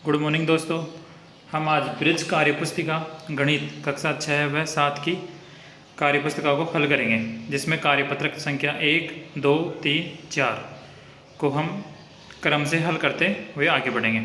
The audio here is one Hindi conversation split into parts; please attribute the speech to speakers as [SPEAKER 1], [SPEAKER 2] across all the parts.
[SPEAKER 1] गुड मॉर्निंग दोस्तों। हम आज ब्रिज कार्यपुस्तिका गणित कक्षा 6 व 7 की कार्यपुस्तिका को हल करेंगे, जिसमें कार्यपत्रक संख्या 1, 2, 3, 4 को हम क्रम से हल करते हुए आगे बढ़ेंगे।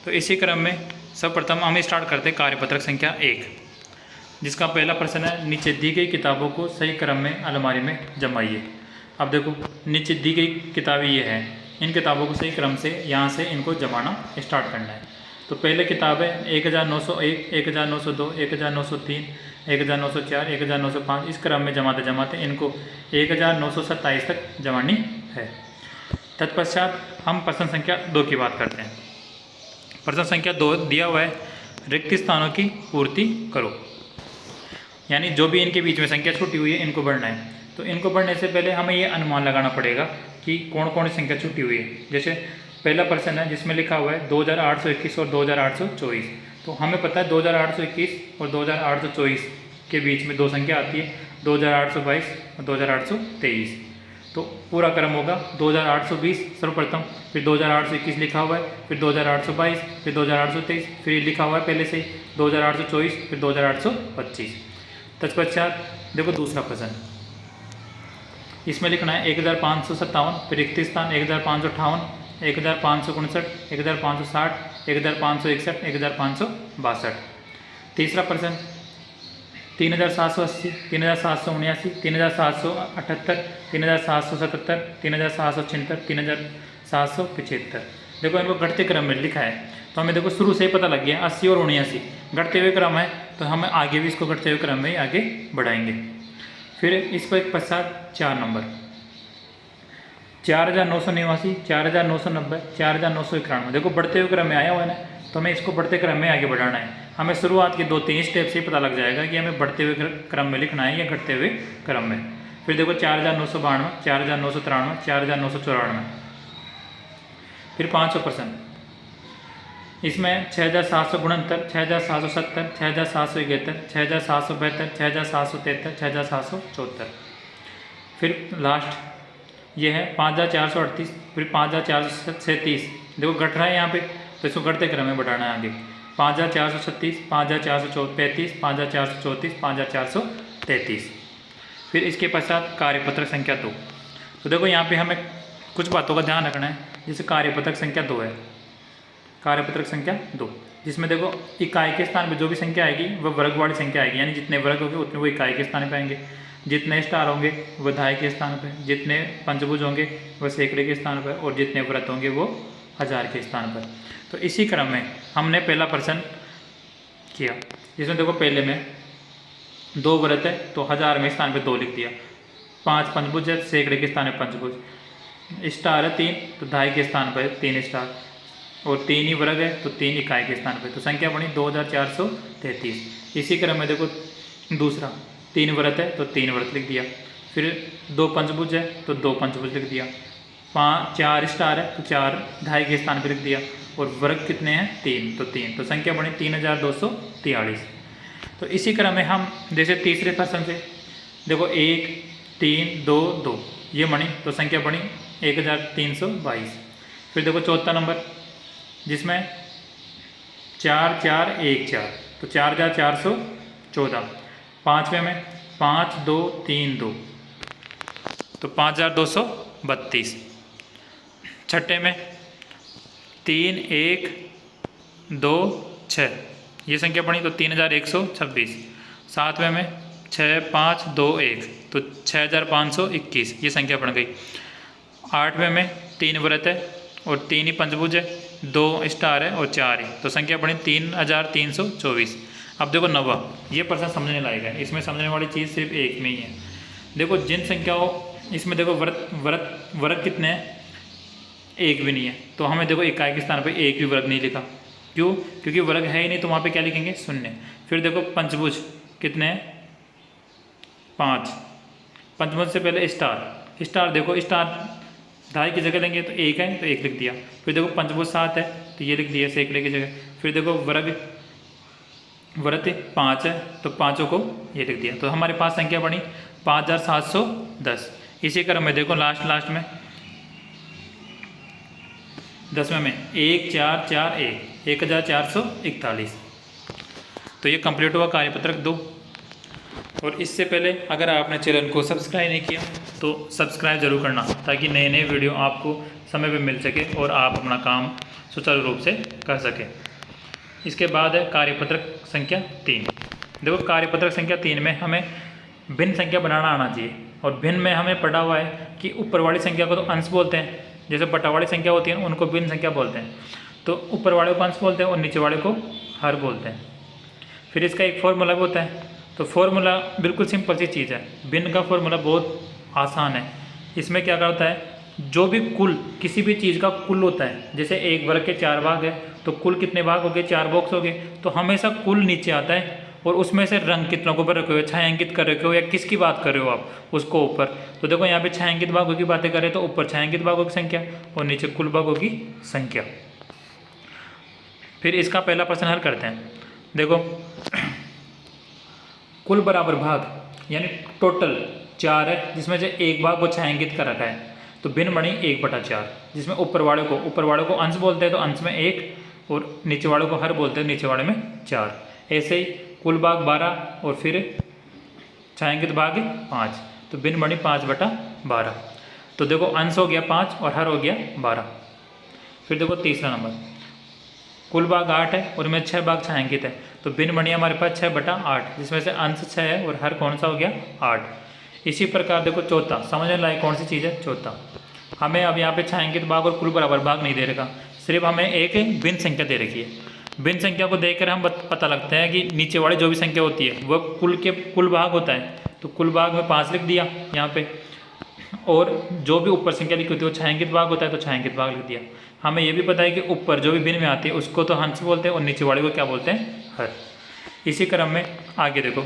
[SPEAKER 1] तो इसी क्रम में सर्वप्रथम हम स्टार्ट करते हैं कार्यपत्रक संख्या 1, जिसका पहला प्रश्न है, नीचे दी गई किताबों को सही क्रम में अलमारी में जमाइए। अब देखो, नीचे दी गई किताबें ये हैं, इन किताबों को सही क्रम से यहाँ से इनको जमाना स्टार्ट करना है। तो पहले किताब है 1901, 1902, 1903, 1904, 1905, इस क्रम में जमाते जमाते इनको 1927 तक जमानी है। तत्पश्चात हम प्रश्न संख्या 2 की बात करते हैं। प्रश्न संख्या 2 दिया हुआ है, रिक्त स्थानों की पूर्ति करो। यानी जो भी इनके बीच में संख्या छूटी हुई है इनको बढ़ना है। तो इनको बढ़ने से पहले हमें ये अनुमान लगाना पड़ेगा कि कौन कौन सी संख्या छूटी हुई है। जैसे पहला प्रश्न है जिसमें लिखा हुआ है 2821 और 2824। तो हमें पता है 2821 और 2824 के बीच में दो संख्या आती है, 2822 और 2823। तो पूरा क्रम होगा 2820 सर्वप्रथम, फिर 2821 लिखा हुआ है, फिर 2822, फिर 2823, फिर लिखा हुआ है पहले से 2824, फिर 2825। तत्पश्चात देखो दूसरा प्रश्न, इसमें लिखना है 1557, फिर रिक्त स्थान 1558, 1559, 1560, 1561, 1562। तीसरा प्रश्न 3780, 3779, 3778, 3777, 3776, 3775। देखो इनको घटते क्रम में लिखा है, तो हमें देखो शुरू से ही पता लग गया 80 और 79 घटते हुए क्रम है, तो हम आगे भी इसको घटते हुए क्रम में ही आगे बढ़ाएंगे। फिर इस पर एक पश्चात 4 नंबर 4989, 4990, 4991। देखो बढ़ते हुए क्रम में आया हुआ है ना, तो हमें इसको बढ़ते क्रम में आगे बढ़ाना है। हमें शुरुआत के 2-3 स्टेप से ही पता लग जाएगा कि हमें बढ़ते हुए क्रम में लिखना है या घटते हुए क्रम में। फिर देखो 4992, 4993, 4994। फिर 500 प्रश्न, इसमें 6769, 6770, 6771, 6772, 6773, 6774। फिर लास्ट ये है 5438, फिर 5437। देखो घट रहा है यहाँ पे, तो इसको घटते क्रम में बढ़ाना है आगे। 5436, 5435, 5434, 5433। फिर इसके पश्चात कार्यपत्रक संख्या 2। तो देखो यहाँ पे हमें कुछ बातों का ध्यान रखना है। जैसे कार्यपत्रक संख्या 2 है, कार्यपत्रक संख्या 2, जिसमें देखो इकाई के स्थान पे जो भी संख्या आएगी वह वर्ग वाली संख्या आएगी, यानी जितने वर्ग होंगे उतने वो इकाई के स्थान पे आएंगे, जितने स्टार होंगे वह दहाई के स्थान पर, जितने पंचभुज होंगे वह सैकड़े के स्थान पर, और जितने व्रत होंगे वो 1000 के स्थान पर। तो इसी क्रम में हमने पहला प्रश्न किया, जिसमें देखो पहले में 2 व्रत है तो 1000 में स्थान पर 2 लिख दिया, 5 पंचभुज है सैकड़े के स्थान पर पंचभुज, स्टार है 3 तो दहाई के स्थान पर 3 स्टार, और 3 ही वर्ग है तो 3 इकाई के स्थान पर। तो संख्या बनी 2433। इसी क्रम में देखो दूसरा 3 व्रत है तो 3 व्रत लिख दिया, फिर 2 पंचभुज है तो 2 पंचभुज लिख दिया, 4 स्टार है तो 4 दहाई के स्थान पर लिख दिया, और वर्ग कितने हैं 3 तो 3। तो संख्या बनी 3243। तो इसी क्रम में हम जैसे तीसरे प्रश्न से देखो 1, 3, 2, 2 ये बनी, तो संख्या बनी 1322। फिर देखो चौथा नंबर जिसमें 4, 4, 1, 4, तो 4 × 414। पाँचवें में 5, 2, 3, 2, तो 5232। छठे में 3, 1, 2, 6 ये संख्या बनी, तो 3126। सातवें में 6, 5, 2, 1, तो 6521 ये संख्या बन गई। आठवें में 3 व्रत है और 3 ही पंचभुज है, 2 स्टार है और 4 ही, तो संख्या बनी 3324। अब देखो नवा, ये प्रश्न समझने लायक है, इसमें समझने वाली चीज़ सिर्फ एक में ही है। देखो जिन संख्याओं, इसमें देखो वर्ग कितने हैं, एक भी नहीं है, तो हमें देखो इकाई के स्थान पे एक भी वर्ग नहीं लिखा। क्यों? क्योंकि वर्ग है ही नहीं, तो वहाँ पे क्या लिखेंगे 0। फिर देखो पंचभुज कितने हैं 5, पंचभुज से पहले स्टार देखो स्टार दहाई की जगह लेंगे तो 1 है तो 1 लिख दिया। फिर देखो पंचभुज 7 है तो ये लिख दिया सैकड़े की जगह। फिर देखो व्रत 5 है तो 5 को ये लिख दिया। तो हमारे पास संख्या बनी 5710। इसी क्रम में देखो लास्ट में 10वें में 1441 1441। तो ये कंप्लीट हुआ कार्यपत्रक 2। और इससे पहले अगर आपने चैनल को सब्सक्राइब नहीं किया तो सब्सक्राइब जरूर करना, ताकि नए नए वीडियो आपको समय पे मिल सके और आप अपना काम सुचारू रूप से कर सकें। इसके बाद है कार्यपत्रक संख्या 3। देखो कार्यपत्रक संख्या 3 में हमें भिन्न संख्या बनाना आना चाहिए। और भिन्न में हमें पढ़ा हुआ है कि ऊपर वाली संख्या को तो अंश बोलते हैं, जैसे बटा वाली संख्या होती है उनको भिन्न संख्या बोलते हैं। तो ऊपर वाले को अंश बोलते हैं और नीचे वाले को हर बोलते हैं। फिर इसका एक फॉर्मूला भी होता है। तो फॉर्मूला बिल्कुल सिंपल सी चीज़ है। भिन्न का फॉर्मूला बहुत आसान है। इसमें क्या करता है, जो भी कुल किसी भी चीज़ का कुल होता है, जैसे एक वर्ग के 4 भाग है तो कुल कितने भाग हो गए, 4 बॉक्स हो गए। तो हमेशा कुल नीचे आता है और उसमें से रंग कितनों को ऊपर रखे हुए, छायांकित कर रखे हो या किसकी बात कर रहे हो आप, उसको ऊपर। तो देखो यहाँ पे छायांकित भागों की बातें करें तो ऊपर छायांकित भागों की संख्या और नीचे कुल भागों की संख्या। फिर इसका पहला प्रश्न हल करते हैं। देखो कुल बराबर भाग यानी टोटल 4 है, जिसमें से एक भाग को छायांकित कर रखा है। तो भिन्न बनी 1/4, जिसमें ऊपर वाले को अंश बोलते हैं तो अंश में 1 और नीचे वाले को हर बोलते हैं, नीचे वाले में 4। ऐसे ही कुल भाग 12 और फिर छायांकित भाग 5। तो भिन्न बनी 5/12। तो देखो अंश हो गया 5 और हर हो गया 12। फिर देखो तीसरा नंबर, कुल भाग 8 है और उनमें 6 भाग छायांकित है। तो भिन्न बनी हमारे पास 6/8, जिसमें से अंश 6 है और हर कौन सा हो गया 8। इसी प्रकार देखो चौथा, समझने लायक कौन सी चीज़ है चौथा। हमें अब यहाँ पे छायांकित भाग और कुल बराबर भाग नहीं दे रखा, सिर्फ हमें एक भिन्न संख्या दे रखी है। भिन्न संख्या को देखकर हम पता लगता है कि नीचे वाली जो भी संख्या होती है वह कुल भाग होता है। तो कुल भाग में 5 लिख दिया यहाँ पे, और जो भी ऊपर संख्या लिखी होती है वो छायांकित भाग होता है तो छायांकित भाग लिख दिया। हमें ये भी पता है कि ऊपर जो भी भिन्न में आती है उसको तो हंस बोलते हैं और नीचे वाले को क्या बोलते हैं, हर। इसी क्रम में आगे देखो,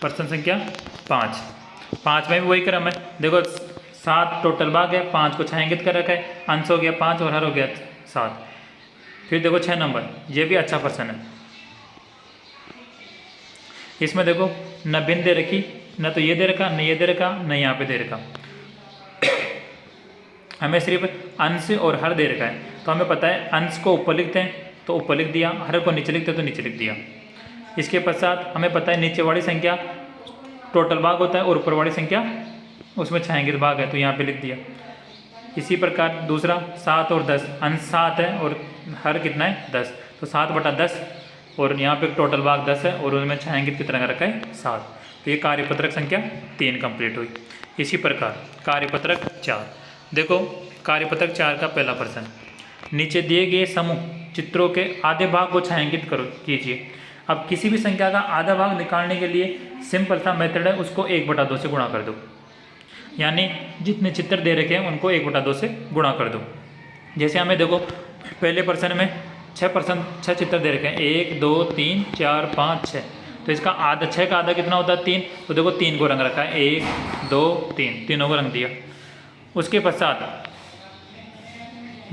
[SPEAKER 1] प्रश्न संख्या 5 में भी वही क्रम है। देखो 7 टोटल भाग है, 5 को छायांकित कर रखा है, अंश हो गया 5 और हर हो गया 7। फिर देखो 6 नंबर, ये भी अच्छा प्रश्न है। इसमें देखो न भिन्न दे रखी, न तो ये दे रखा, न ये दे रखा, न यहाँ पे दे रखा। हमें सिर्फ अंश और हर दे रखा है। तो हमें पता है अंश को ऊपर लिखते हैं तो ऊपर लिख दिया, हर को नीचे लिखते हैं तो नीचे लिख दिया। इसके पश्चात हमें पता है नीचे वाली संख्या टोटल भाग होता है और ऊपर वाली संख्या उसमें छायांकित भाग है तो यहाँ पे लिख दिया। इसी प्रकार दूसरा 7 और 10, अंश 7 है और हर कितना है 10, तो 7/10 और यहाँ पे टोटल भाग 10 है और उनमें छायांकित कितना का रखा है 7। तो ये कार्यपत्रक संख्या 3 कंप्लीट हुई। इसी प्रकार कार्यपत्रक 4, देखो कार्यपत्रक 4 का पहला प्रश्न, नीचे दिए गए समूह चित्रों के आधे भाग को छायांकित करो कीजिए। अब किसी भी संख्या का आधा भाग निकालने के लिए सिंपल सा मेथड है, उसको 1/2 से गुणा कर दो। यानी जितने चित्र दे रखे हैं उनको 1/2 से गुणा कर दो। जैसे हमें देखो पहले प्रश्न में 6 चित्र दे रखे हैं, 1 2 3 4 5 6। तो इसका आधा, 6 का आधा कितना होता है 3। तो देखो 3 को रंग रखा है, 1 2 3, तीनों को रंग दिया। उसके पश्चात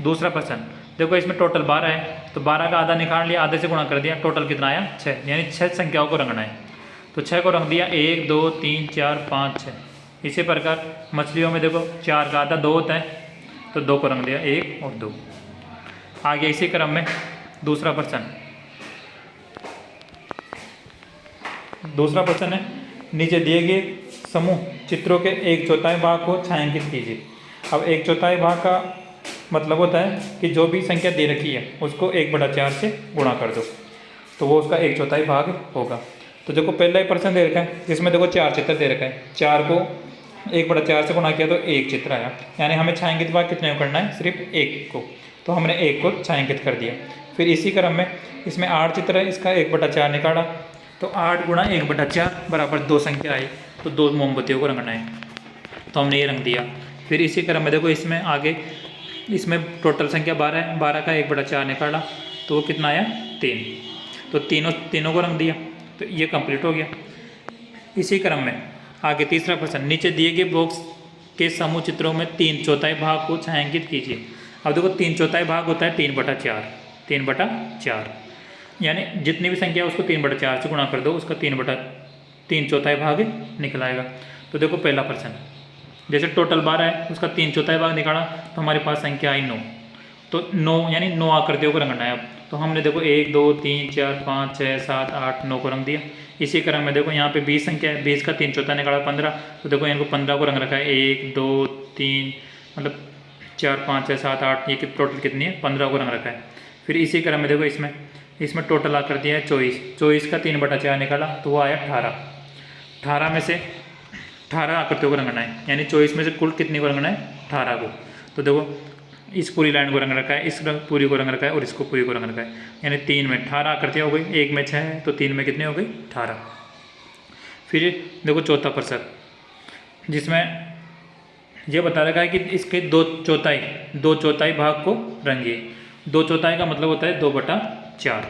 [SPEAKER 1] दूसरा प्रश्न, देखो इसमें टोटल 12 है तो 12 का आधा निकाल लिया, आधे से गुणा कर दिया, टोटल कितना आया 6। यानी 6 संख्याओं को रंगना है। तो 6 को रंग दिया, 1 2 3 4 5 6। इसी प्रकार मछलियों में देखो 4 का आधा 2 होता है तो 2 को रंग दिया, 1 और 2। आगे इसी क्रम में दूसरा प्रश्न है, नीचे दिए गए समूह चित्रों के 1/4 भाग को छायांकित कीजिए। अब 1/4 भाग का मतलब होता है कि जो भी संख्या दे रखी है उसको 1/4 से गुणा कर दो, तो वो उसका 1/4 भाग होगा। तो देखो पहला ही प्रश्न दे रखा है जिसमें देखो 4 चित्र दे रखा है, 4 को 1/4 से गुणा किया तो 1 चित्र आया। यानी हमें छायांकित भाग कितने को करना है, सिर्फ 1 को। तो हमने 1 को छायांकित कर दिया। फिर इसी क्रम में इसमें 8 चित्र है, इसका 1/4 निकाला तो 8 गुणा 1/4 बराबर 2 संख्या आई, तो 2 मोमबत्तियों को रंगना है तो हमने ये रंग दिया। फिर इसी क्रम में देखो इसमें आगे, इसमें टोटल संख्या 12 है, 12 का 1/4 निकाला तो वो कितना आया 3। तो तीनों को रंग दिया, तो ये कंप्लीट हो गया। इसी क्रम में आगे तीसरा प्रश्न, नीचे दिए गए बॉक्स के समूह चित्रों में 3/4 भाग को छायांकित कीजिए। अब देखो 3/4 भाग होता है 3/4, यानी जितनी भी संख्या है उसको 3/4 से गुणा कर दो, उसका 3/4 भाग निकल आएगा। तो देखो पहला प्रश्न, जैसे टोटल 12 है, उसका 3/4 भाग निकाला तो हमारे पास संख्या आई 9। तो 9 यानी 9 आकृतियों को रंगना है अब। तो हमने देखो 1 2 3 4 5 6 7 8 9 को रंग दिया। इसी क्रम में देखो यहाँ पे 20 संख्या है, 20 का 3/4 निकाला 15। तो देखो इनको 15 को रंग रखा है, 1 2 3 मतलब 4 5 6 7 8, ये टोटल कितनी है 15 को रंग रखा है। फिर इसी क्रम में देखो इसमें टोटल आकृति है 24। 24 का 3/4 निकाला तो वो आया 18। 18 में से 18 आकृतियों को रंगना है, यानी 24 में से कुल कितनी को रंगना है 18 को। तो देखो इस पूरी लाइन को रंग रखा है, इस पूरी को रंग रखा है और इसको पूरी को रंग रखा है, यानी 3 में 18 आकृतियाँ हो गई, 1 में 6 है तो 3 में कितनी हो गई 18। फिर देखो चौथा प्रश्न, जिसमें यह बता रखा है कि इसके 2/4 भाग को रंगिए। 2/4 का मतलब होता है 2/4।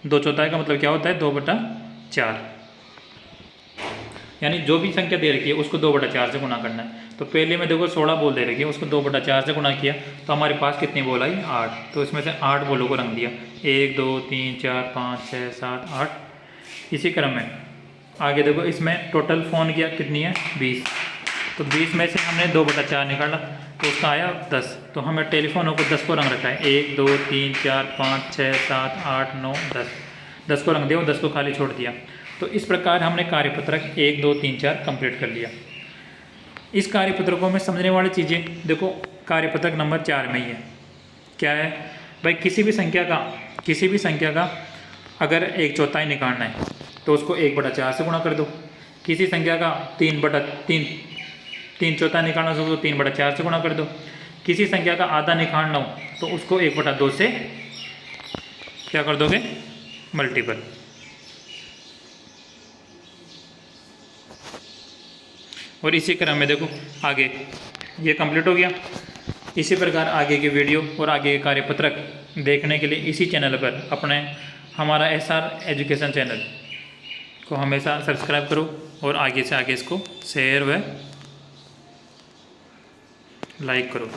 [SPEAKER 1] 2/4 का मतलब क्या होता है 2/4, यानी जो भी संख्या दे रखी है उसको 2/4 से गुणा करना है। तो पहले में देखो 16 बोल दे रखी है, उसको 2/4 से गुणा किया तो हमारे पास कितनी बोल आई 8। तो इसमें से 8 बोलों को रंग दिया, 1 2 3 4 5 6 7 8। इसी क्रम में आगे देखो इसमें टोटल फ़ोन किया कितनी है 20। तो 20 में से हमने 2/4 निकाला तो उसका आया 10। तो हमें टेलीफोनों को 10 को रंग रखा है, 1 2 3 4 5 6 7 8 9 10। 10 को रंग दिया और 10 को खाली छोड़ दिया। तो इस प्रकार हमने कार्यपत्रक 1 2 3 4 कंप्लीट कर लिया। इस कार्यपत्रकों में समझने वाली चीज़ें देखो कार्यपत्रक नंबर 4 में ही है। क्या है भाई, किसी भी संख्या का अगर 1/4 निकालना है तो उसको 1/4 से गुणा कर दो। किसी संख्या का 3/4 निकालना हो तो 3/4 से गुणा कर दो। किसी संख्या का आधा निकालना हो तो उसको 1/2 से क्या कर दोगे मल्टीपल। और इसी क्रम में देखो आगे ये कंप्लीट हो गया। इसी प्रकार आगे की वीडियो और आगे के कार्यपत्रक देखने के लिए इसी चैनल पर हमारा SR एजुकेशन चैनल को हमेशा सब्सक्राइब करो और आगे से आगे इसको शेयर व लाइक करो।